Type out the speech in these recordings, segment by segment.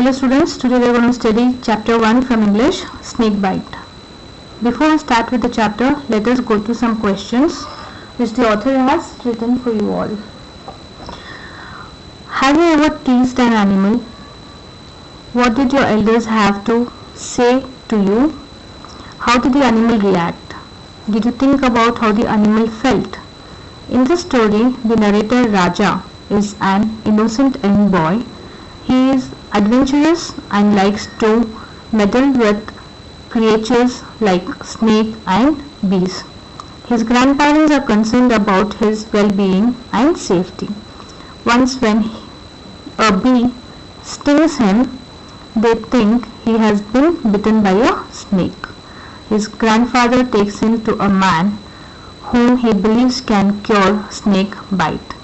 Hello students, today we are going to study chapter 1 from English, snake bite. Before we start with the chapter, let us go through some questions which the author has written for you all. Have you ever teased an animal? What did your elders have to say to you? How did the animal react? Did you think about how the animal felt? In the story, the narrator Raja is an innocent young boy. He is adventurous and likes to meddle with creatures like snake and bees. His grandparents are concerned about his well-being and safety. Once when a bee stings him, they think he has been bitten by a snake. His grandfather takes him to a man whom he believes can cure snake bite.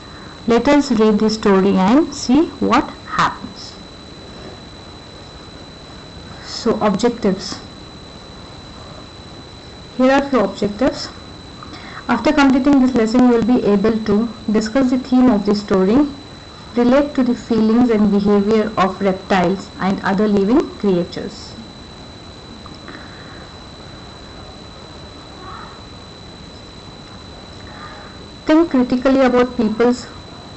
Let us read the story and see what happens. So, objectives. Here are few objectives. After completing this lesson, you will be able to discuss the theme of the story, relate to the feelings and behavior of reptiles and other living creatures. Think critically about people's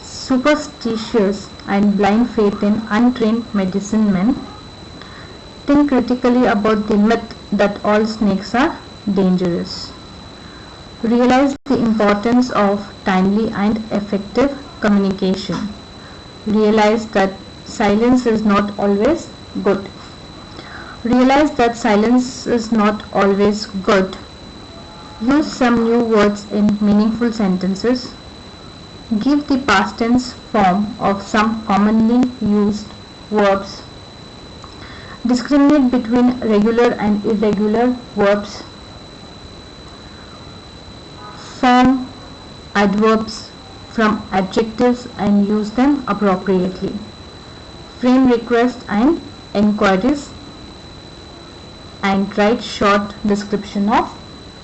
superstitious and blind faith in untrained medicine men. Think critically about the myth that all snakes are dangerous. Realize the importance of timely and effective communication. Realize that silence is not always good. Realize that silence is not always good. Use some new words in meaningful sentences. Give the past tense form of some commonly used verbs. Discriminate between regular and irregular verbs. Form adverbs from adjectives and use them appropriately. Frame requests and enquiries and write short description of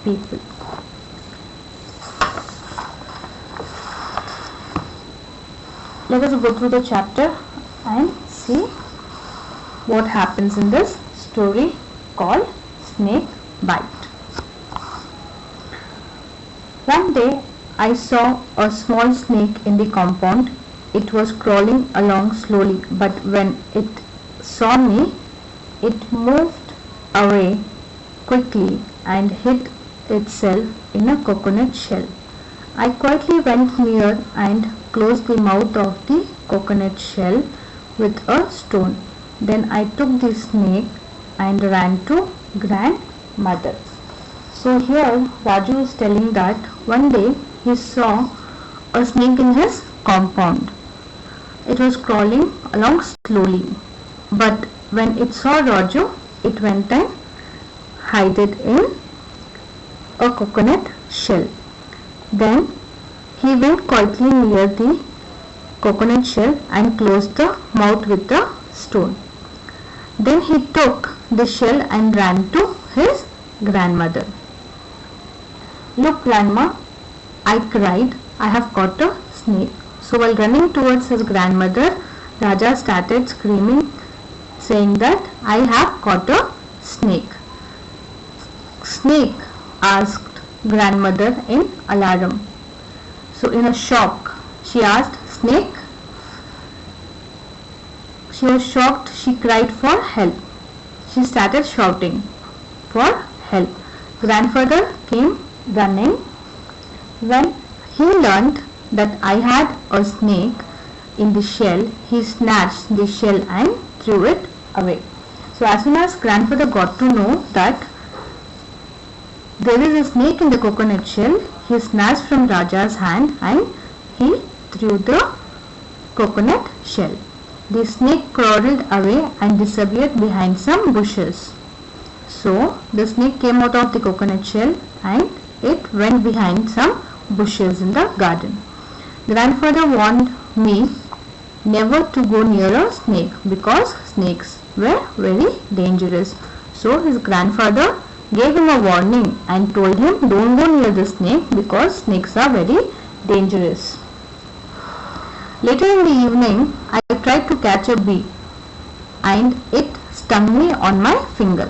people. Let us go through the chapter and see what happens in this story called Snake Bite. One day I saw a small snake in the compound. It was crawling along slowly, but when it saw me, it moved away quickly and hid itself in a coconut shell. I quietly went near and closed the mouth of the coconut shell with a stone. Then I took the snake and ran to grandmother. So here Raju is telling that one day he saw a snake in his compound. It was crawling along slowly, but when it saw Raju, it went and hid it in a coconut shell. Then he went quietly near the coconut shell and closed the mouth with the stone. Then he took the shell and ran to his grandmother. "Look, grandma," I cried, "I have caught a snake." So while running towards his grandmother, Raja started screaming, saying that, "I have caught a snake." "Snake?" asked grandmother in alarm. So in a shock, she asked, "Snake?" She was shocked. She cried for help. She started shouting for help. Grandfather came running. When he learned that I had a snake in the shell, he snatched the shell and threw it away. So as soon as grandfather got to know that there is a snake in the coconut shell, he snatched from Raja's hand and he threw the coconut shell. The snake crawled away and disappeared behind some bushes. So the snake came out of the coconut shell and it went behind some bushes in the garden. Grandfather warned me never to go near a snake because snakes were very dangerous. So his grandfather gave him a warning and told him, "Don't go near the snake because snakes are very dangerous." Later in the evening, I tried to catch a bee. and it stung me on my finger.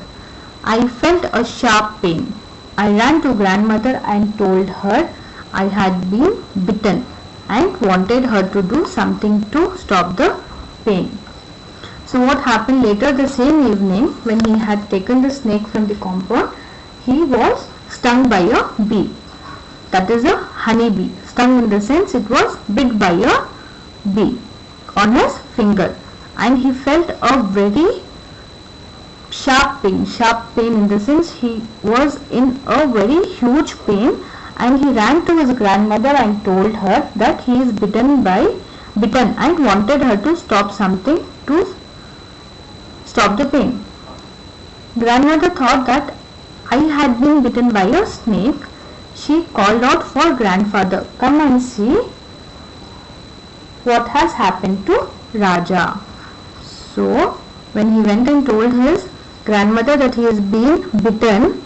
I felt a sharp pain. I ran to grandmother and told her I had been bitten and wanted her to do something to stop the pain. So what happened later the same evening, when he had taken the snake from the compound, he was stung by a bee. That is a honey bee. Stung in the sense it was bit by a bee on his finger, and he felt a very sharp pain in the sense he was in a very huge pain, and he ran to his grandmother and told her that he is bitten and wanted her to stop something to stop the pain. Grandmother thought that I had been bitten by a snake. She called out for grandfather, come and see what has happened to Raja. So when he went and told his grandmother that he has been bitten,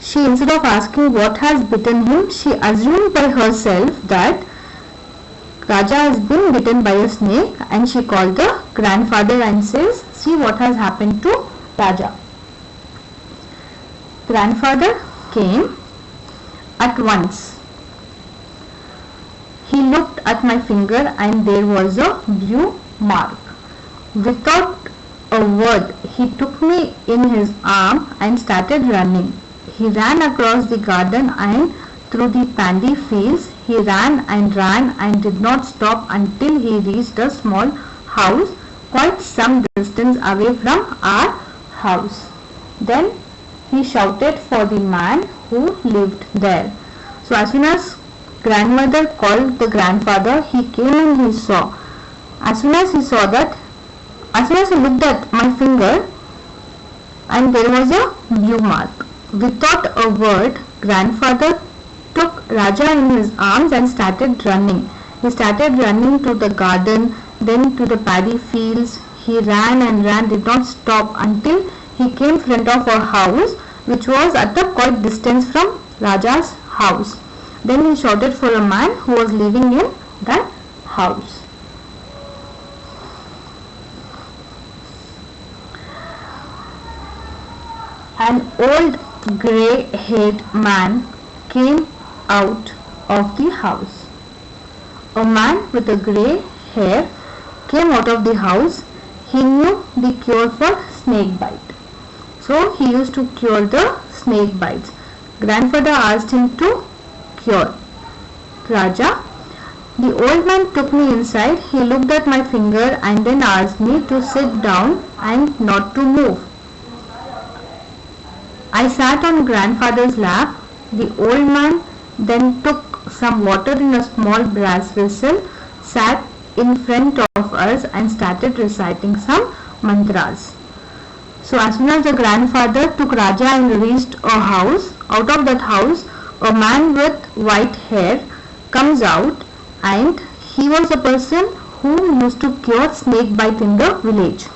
she, instead of asking what has bitten him, she assumed by herself that Raja has been bitten by a snake, and she called the grandfather and says, see what has happened to Raja. Grandfather came at once. He looked at my finger and there was a blue mark. Without a word, he took me in his arm and started running. He ran across the garden and through the paddy fields. He ran and did not stop until he reached a small house quite some distance away from our house. Then he shouted for the man who lived there. So as soon as grandmother called the grandfather, he came and he saw. As soon as he looked at my finger, and there was a blue mark. Without a word, grandfather took Raja in his arms and started running. He started running to the garden, then to the paddy fields. He ran, did not stop until he came front of a house which was at a quite distance from Raja's house. Then he shouted for a man who was living in that house. An old grey-haired man came out of the house. A man with a grey hair came out of the house. He knew the cure for snake bite. So he used to cure the snake bites. Grandfather asked him to cure Raja. The old man took me inside. He looked at my finger and then asked me to sit down and not to move. I sat on grandfather's lap. The old man then took some water in a small brass vessel, sat in front of us and started reciting some mantras. So as soon as the grandfather took Raja and reached a house, out of that house a man with white hair comes out, and he was a person who used to cure snake bite in the village.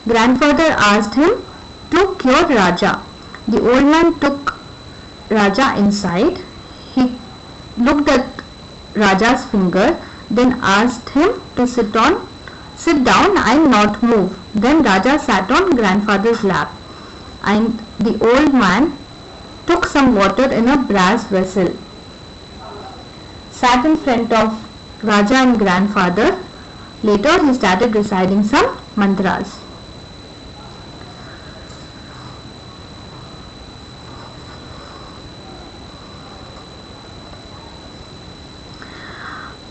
Grandfather asked him to cure Raja. The old man took Raja inside. He looked at Raja's finger, then asked him to sit down and not move. Then Raja sat on grandfather's lap, and the old man took some water in a brass vessel, sat in front of Raja and grandfather. Later he started reciting some mantras.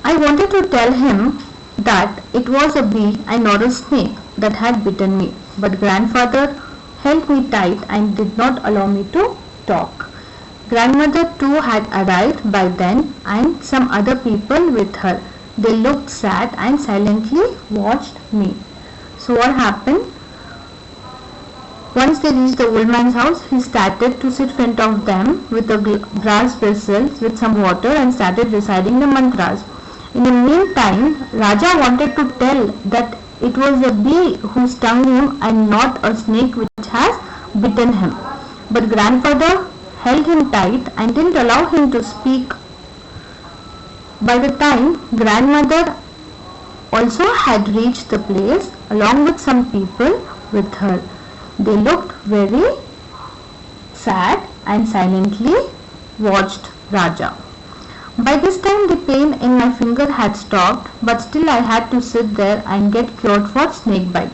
I wanted to tell him that it was a bee and not a snake that had bitten me, but grandfather held me tight and did not allow me to talk. Grandmother too had arrived by then, and some other people with her. They looked sad and silently watched me. So what happened? Once they reached the old man's house, he started to sit in front of them with a brass vessel with some water and started reciting the mantras. In the meantime, Raja wanted to tell that it was a bee who stung him and not a snake which has bitten him. But grandfather held him tight and didn't allow him to speak. By the time grandmother also had reached the place along with some people, with her. They looked very sad and silently watched Raja. By this time the pain in my finger had stopped, but still I had to sit there and get cured for snake bite.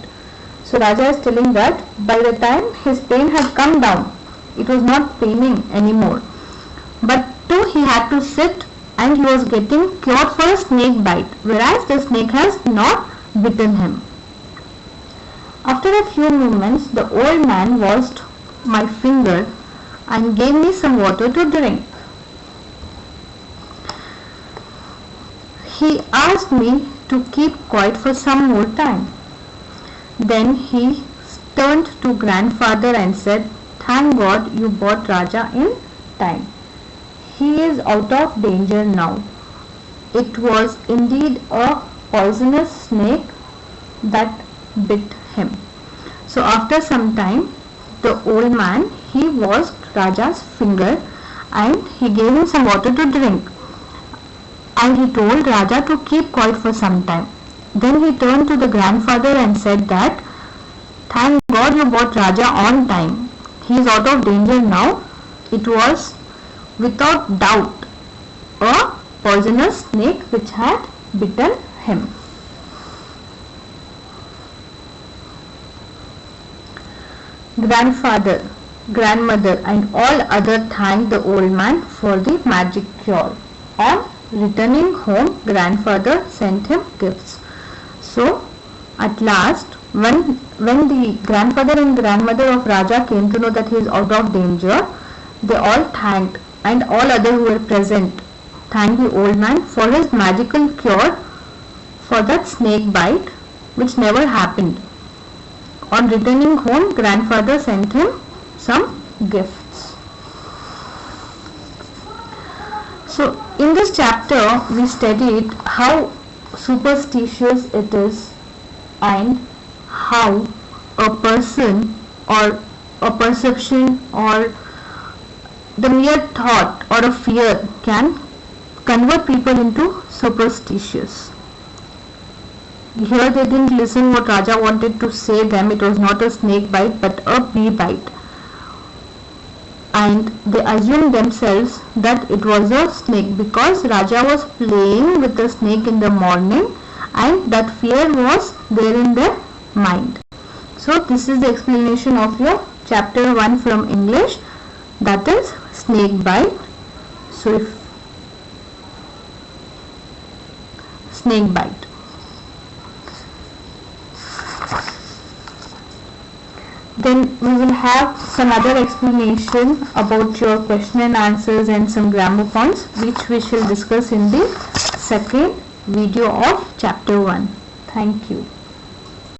So Raja is telling that by the time his pain had come down, it was not paining anymore. But too he had to sit and he was getting cured for a snake bite, whereas the snake has not bitten him. After a few moments, the old man washed my finger and gave me some water to drink. He asked me to keep quiet for some more time. Then he turned to grandfather and said, "Thank God you brought Raja in time. He is out of danger now." It was indeed a poisonous snake that bit him. So after some time, the old man, he washed Raja's finger and he gave him some water to drink. And he told Raja to keep quiet for some time. Then he turned to the grandfather and said that, "Thank God you brought Raja on time. He is out of danger now." It was without doubt a poisonous snake which had bitten him. Grandfather, grandmother and all others thanked the old man for the magic cure. On returning home, grandfather sent him gifts. So at last, when the grandfather and grandmother of Raja came to know that he is out of danger, they all thanked, and all others who were present thanked the old man for his magical cure for that snake bite which never happened. On returning home, grandfather sent him some gifts. So in this chapter we studied how superstitious it is and how a person or a perception or the mere thought or a fear can convert people into superstitious. Here they didn't listen what Raja wanted to say them. It was not a snake bite but a bee bite. And they assumed themselves that it was a snake because Raja was playing with the snake in the morning and that fear was there in their mind. So this is the explanation of your chapter 1 from English, that is snake bite. So if snake bite. Then we will have some other explanation about your question and answers and some grammar points which we shall discuss in the second video of chapter 1. Thank you.